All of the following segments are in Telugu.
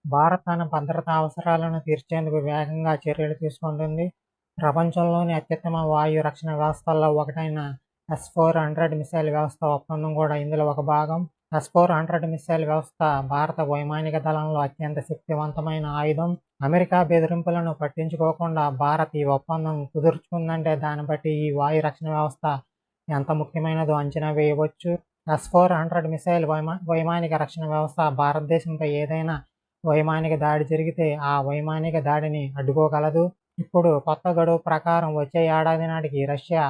భారత్ తన భద్రతా అవసరాలను తీర్చేందుకు వేగంగా చర్యలు తీసుకుంటుంది. ప్రపంచంలోని అత్యుత్తమ వాయు రక్షణ వ్యవస్థల్లో ఒకటైన S-400 మిసైల్ వ్యవస్థ ఒప్పందం కూడా ఇందులో ఒక భాగం. S-400 మిసైల్ వ్యవస్థ భారత వైమానిక దళంలో అత్యంత శక్తివంతమైన ఆయుధం. అమెరికా బెదిరింపులను పట్టించుకోకుండా భారత్ ఈ ఒప్పందం కుదుర్చుకుందంటే దాన్ని బట్టి ఈ వాయు రక్షణ వ్యవస్థ ఎంత ముఖ్యమైనదో అంచనా వేయవచ్చు. S-400 మిసైల్ వైమానిక రక్షణ వ్యవస్థ భారతదేశంపై ఏదైనా వైమానిక దాడి జరిగితే ఆ వైమానిక దాడిని అడ్డుకోగలదు. ఇప్పుడు కొత్త గడువు ప్రకారం వచ్చే ఏడాది నాటికి రష్యా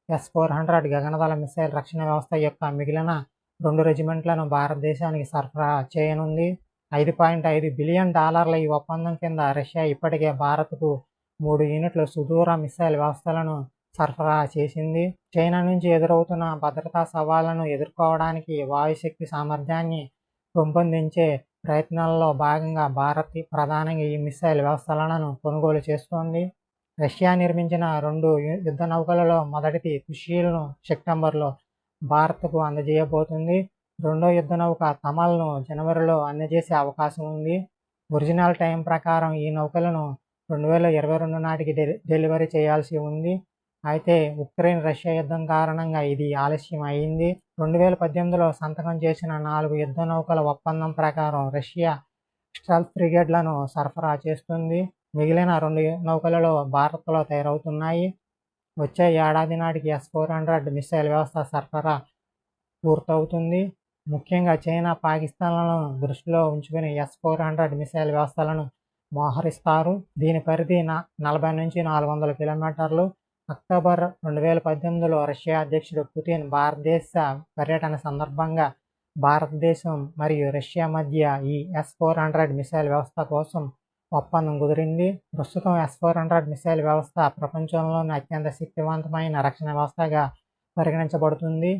S-400 గగనతల మిసైల్ రక్షణ వ్యవస్థ యొక్క మిగిలిన 2 రెజిమెంట్లను భారతదేశానికి సరఫరా చేయనుంది. $5.5 బిలియన్ ఈ ఒప్పందం కింద రష్యా ఇప్పటికే భారత్కు 3 యూనిట్ల సుదూర మిసైల్ వ్యవస్థలను సరఫరా చేసింది. చైనా నుంచి ఎదురవుతున్న భద్రతా సవాళ్లను ఎదుర్కోవడానికి వాయుశక్తి సామర్థ్యాన్ని పెంపొందించే ప్రయత్నాల్లో భాగంగా భారత్ ప్రధానంగా ఈ మిసైల్ వ్యవస్థలను కొనుగోలు చేస్తోంది. రష్యా నిర్మించిన 2 యుద్ధ నౌకలలో మొదటిది సుషీల్ను సెప్టెంబర్లో భారత్కు అందజేయబోతుంది. రెండో యుద్ధ నౌక తమల్ను జనవరిలో అందజేసే అవకాశం ఉంది. ఒరిజినల్ టైం ప్రకారం ఈ నౌకలను 2022 నాటికి డెలివరీ చేయాల్సి ఉంది. అయితే ఉక్రెయిన్ రష్యా యుద్ధం కారణంగా ఇది ఆలస్యం అయింది. 2018లో సంతకం చేసిన 4 యుద్ధ నౌకల ఒప్పందం ప్రకారం రష్యా స్టెల్త్ ఫ్రిగేట్లను సరఫరా చేస్తుంది. మిగిలిన 2 నౌకలలో భారత్లో తయారవుతున్నాయి. వచ్చే ఏడాది నాటికి S-400 మిసైల్ వ్యవస్థ సరఫరా పూర్తవుతుంది. ముఖ్యంగా చైనా, పాకిస్తాన్లను దృష్టిలో ఉంచుకుని S-400 మిసైల్ వ్యవస్థలను మోహరిస్తారు. దీని పరిధి 40 నుంచి 400 కిలోమీటర్లు. అక్టోబర్ 2018లో రష్యా అధ్యక్షుడు పుతిన్ భారతదేశ పర్యటన సందర్భంగా భారతదేశం మరియు రష్యా మధ్య ఈ S-400 మిసైల్ వ్యవస్థ కోసం ఒప్పందం కుదిరింది. ప్రస్తుతం S-400 మిసైల్ వ్యవస్థ ప్రపంచంలోని అత్యంత శక్తివంతమైన రక్షణ వ్యవస్థగా పరిగణించబడుతుంది.